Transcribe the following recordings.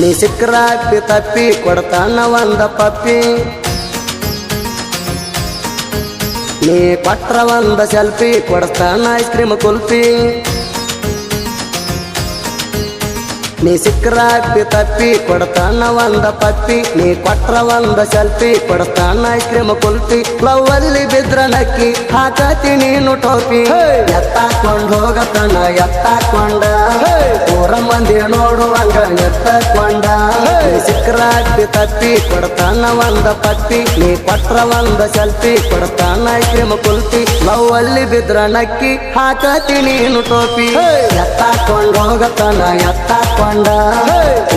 ನೀ ಸಿಕ್ಕರ ಅಪ್ಪಿ ತಪ್ಪಿ ಕೊಡ್ತಾನ ಒಂದ ಪಪ್ಪಿ ನೀ ಕೊಟ್ರ ಒಂದ ಸೆಲ್ಫಿ ಕೊಡ್ತಾನ ಐಸ್ ಕ್ರೀಮ್ ಕುಲ್ಫಿ ನೀ ಸಿಕ್ಕರ ಅಪ್ಪಿ ತಪ್ಪಿ ಕೊಡ್ತಾನ ಒಂದ ಪಪ್ಪಿ ನೀ ಕೊಟ್ರ ಒಂದ ಸೆಲ್ಫಿ ಕೊಡ್ತಾನ ಐಸ್ ಕ್ರೀಮ್ ಕುಲ್ಫಿ ಲವ್ ಅಲ್ಲಿ ಬಿದ್ರ ನಕ್ಕಿ ಹಾಕತಿ ನೀನು ಟೋಪಿ ಎತ್ತಾಕೊಂಡ್ ಹೋಗತನ ಎತ್ತಾಕೊಂಡ ಊರ ಮಂದಿ ನೋಡುವಂಗ ಎತ್ತಕೊಂಡ ನೀ ಸಿಕ್ಕರ ಅಪ್ಪಿ ತಪ್ಪಿ ಕೊಡ್ತಾನ ಒಂದ ಪಪ್ಪಿ ನೀ ಕೊಟ್ರ ಒಂದ ಸೆಲ್ಫಿ ಕೊಡ್ತಾನ ಐಸ್ ಕ್ರೀಮ್ ಕುಲ್ಫಿ ಲವ್ ಅಲ್ಲಿ ಬಿದ್ರ ನಕ್ಕಿ ಹಾಕತಿ ನೀನು ಟೋಪಿ ಎತ್ತಾಕೊಂಡ್ ಹೋಗತನ ಎತ್ತಾಕೊಂಡ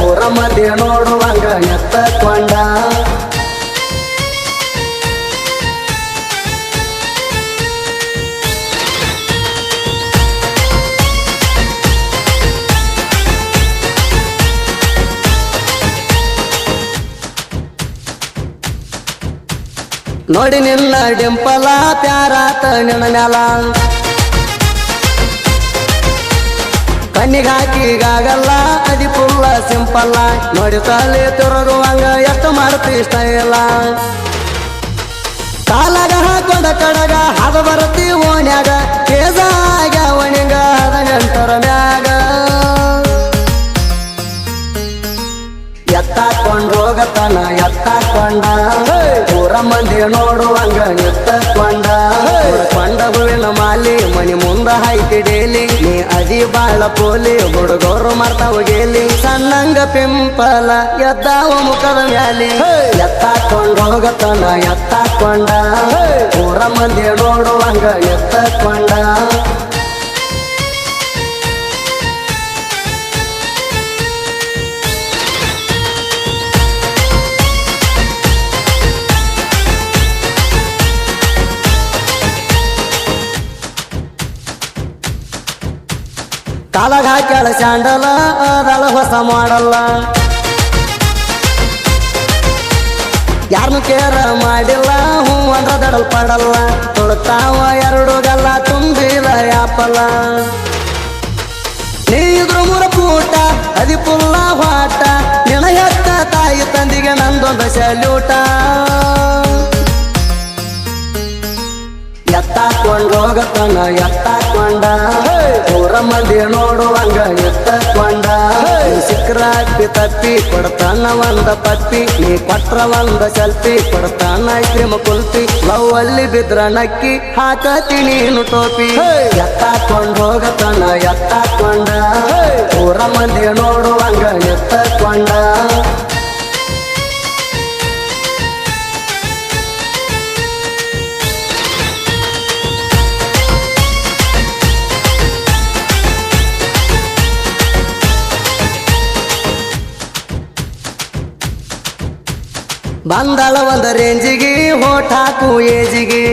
ಊರ ಮಧ್ಯೆ ನೋಡುವಂಗ ಎತ್ತಕೊಂಡ ನೋಡಿ ನಿನ್ನ ಡಿಂಪಲ ಪ್ಯಾರಾತ ನಿನ್ನ ನೆಲ ಕಣ್ಣಿಗಾಕಿಗಾಗಲ್ಲ ಅದಿ ಫುಲ್ಲ ಸಿಂಪಲ್ಲ ನೋಡಿ ತಲೆ ತಿರುಗುವಂಗ ಎಷ್ಟು ಮಾಡ್ತಿ ಇಷ್ಟ ಇಲ್ಲ ಕಾಲಾಗ ಹಾಕೊಂಡ ಕಡಗ ಹದ ಬರತಿ ಓಣ್ಯಾಗ ಕೇಜ ಆಗ್ಯಾವಣಿಗ 18 ಮ್ಯಾಗ ಎತ್ತಾಕೊಂಡ್ ಹೋಗತನ ಎತ್ತಾಕೊಂಡ ಊರ ಮಂದಿ ನೋಡುವಂಗ ಎತ್ತಕೊಂಡ ಕೊಂಡ ಹೂವಿನ ಮಾಲಿ ಮನಿ ಮುಂದ ಹಾಯ್ತಿ ಡೇಲಿ ನೀ ಅದಿ ಬಾಳ ಪೋಲಿ ಹುಡುಗರು ಮಾಡ್ತಾವ ಗೇಲಿ ಸಣ್ಣಂಗ ಪಿಂಪಲ ಎದ್ದಾವ ಮುಖದ ಮ್ಯಾಲಿ ಎತ್ತಾಕೊಂಡ್ ಹೋಗತನ ಎತ್ತಾಕೊಂಡ ಊರ ಮಂದಿ ನೋಡುವಂಗ ಎತ್ತಕೊಂಡ ಕಾಲಾಗ ಹಾಕ್ಯಾಳ ಸ್ಯಾಂಡಲ ಅದಳ ಹೊಸ ಮಾಡಲ್ಲ ಯಾರನ್ನು ಕೇರ ಮಾಡಿಲ್ಲ ಹೂ ಅಂದ್ರ ದಡಲ್ ಪಡಲ್ಲ ತೊಳ್ತಾವ 2 ಗಲ್ಲ ತುಂಬಿಲ್ಲ ಯಾಪಲ್ಲ ನೀ ಇದ್ರು 3 ಪೂಟ ಅದಿ ಪುಲ್ಲ ವಾಟ ನಿನ ಹೆತ್ತ ತಾಯಿ ತಂದಿಗೆ ನಂದೊಂದ ಸಲ್ಯೂಟ ಎತ್ತಾಕೊಂಡ್ ಹೋಗತನ ಎತ್ತಾಕೊಂಡ ಊರ ಮಂದಿ ನೋಡುವಂಗ ಎತ್ತಕೊಂಡ ಸಿಕ್ಕರ ಅಪ್ಪಿ ತಪ್ಪಿ ಕೊಡ್ತಾನ ಒಂದ ಪಪ್ಪಿ ನೀ ಕೊಟ್ರ ಒಂದ ಸೆಲ್ಫಿ ಕೊಡ್ತಾನ ಐಸ್ ಕ್ರೀಮ್ ಕುಲ್ಫಿ ಲವ್ ಅಲ್ಲಿ ಬಿದ್ರ ನಕ್ಕಿ ಹಾಕತಿ ನೀನು ಟೋಪಿ ಎತ್ತಾಕೊಂಡ್ ಹೋಗತನ ಎತ್ತಾಕೊಂಡ ಊರ ಮಂದಿ ನೋಡುವಂಗ ಎತ್ತಕೊಂಡ ಬಂದಳ ಒಂದ ರೇಂಜಿಗೆ ಹೋಟ್ ಹಾಕು ಏಜಿಗೆ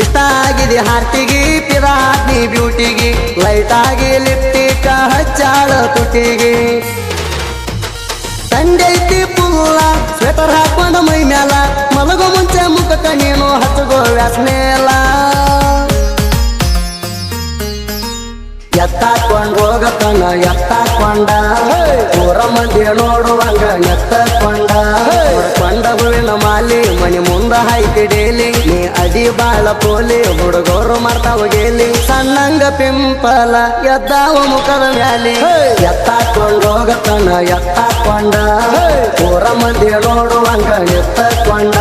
ಇಷ್ಟ ಆಗಿದೆ ಹಾರ್ಟಿಗೆ ಪಿರಾಟ್ನಿ ಬ್ಯೂಟಿಗೆ ಲೈಟ್ ಆಗಿ ಲಿಪ್ಟಿಕ ಹಚ್ಚಾಳ ತುಟಿಗೆ ತಂಡೈತಿ ಪುಲ್ಲ ಸ್ವೆಟರ್ ಹಾಕೊಂಡ ಮೈ ಮ್ಯಾಲ ಮಲಗೋ ಮುಂಚೆ ಮುಖಕ್ಕ ನೀನು ಹಚ್ಚಗೋ ವ್ಯಾಸ್ಮೇಲ ಎತ್ತಾಕೊಂಡ್ ಹೋಗತನ ಎತ್ತಾಕೊಂಡ ಊರ ಮಂದಿ ನೋಡುವಂಗ ಎತ್ತಕೊಂಡ ಕೊಂಡ ಹೂವಿನ ಮಾಲಿ ಮನಿ ಮುಂದ ಹಾಯ್ತಿ ಡೇಲಿ ನೀ ಅಡಿ ಬಾಳ ಪೋಲಿ ಹುಡುಗರು ಮಾಡ್ತಾವ ಗೇಲಿ ಸಣ್ಣಂಗ ಪಿಂಪಲ ಎದ್ದಾವ ಮುಖದ ಮ್ಯಾಲಿ ಎತ್ತಾಕೊಂಡ್ ಹೋಗತನ ಎತ್ತಾಕೊಂಡ ಊರ ಮಂದಿ ನೋಡುವಂಗ ಎತ್ತಕೊಂಡ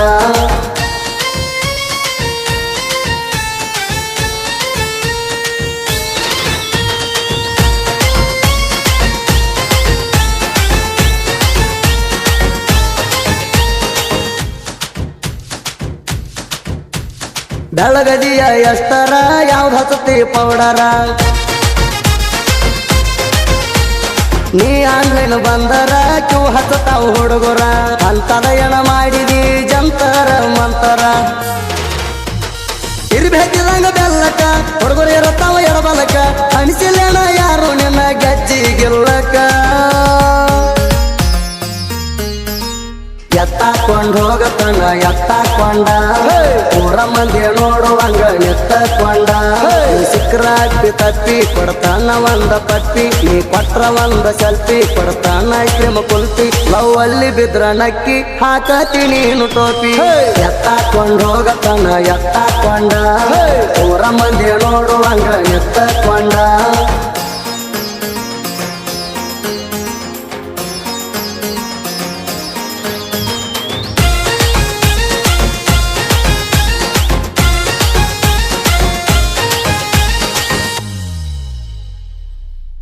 ಬೆಳಗದಿಯ ಎಷ್ಟರ ಯಾವ್ದು ಹಚ್ಚತಿ ಪೌಡರ ನೀ ಆನ್ಲೈನ್ ಬಂದರ ಕ್ಯೂ ಹಚ್ಚತಾವ ಹುಡುಗರ ಅಂತದ ಎಣ ಮಾಡಿದಿ ಜಂತರ ಮಂತರ ಇರ್ಬೇಕಿದಂಗ ಬೆಲ್ಲಕ ಹುಡುಗರು ಇರತ್ತಾವ ಎಡಬಲಕ ಅನಿಸಿಲ್ಲೇಣ ಯಾರು ನಿನ್ನ ಗಜ್ಜಿಗಿಲ್ಲಕ ಎತ್ತ ಎತ್ತಾಕೊಂಡ್ ಹೋಗತನ ಎತ್ತಾಕೊಂಡ ಊರ ಮಂದಿ ನೋಡುವಂಗ ನಿತ್ತಕೊಂಡ ಸಿಕ್ಕ್ರ ಅಪ್ಪಿ ತಪ್ಪಿ ಕೊಡ್ತಾನ ಒಂದ ಪಪ್ಪಿ ನೀ ಕೊಟ್ರ ಒಂದ ಸೆಲ್ಫಿ ಕೊಡ್ತಾನ ಐಸ್ ಕ್ರೀಮ್ ಕುಲ್ಫಿ ಲವ್ ಅಲ್ಲಿ ಬಿದ್ರ ನಕ್ಕಿ ಹಾಕತಿ ನೀನು ಟೋಪಿ ಎತ್ತಾಕೊಂಡ್ ಹೋಗತನ ಎತ್ತಾಕೊಂಡ ಊರ ಮಂದಿ ನೋಡುವಂಗ ನಿತ್ತಕೊಂಡ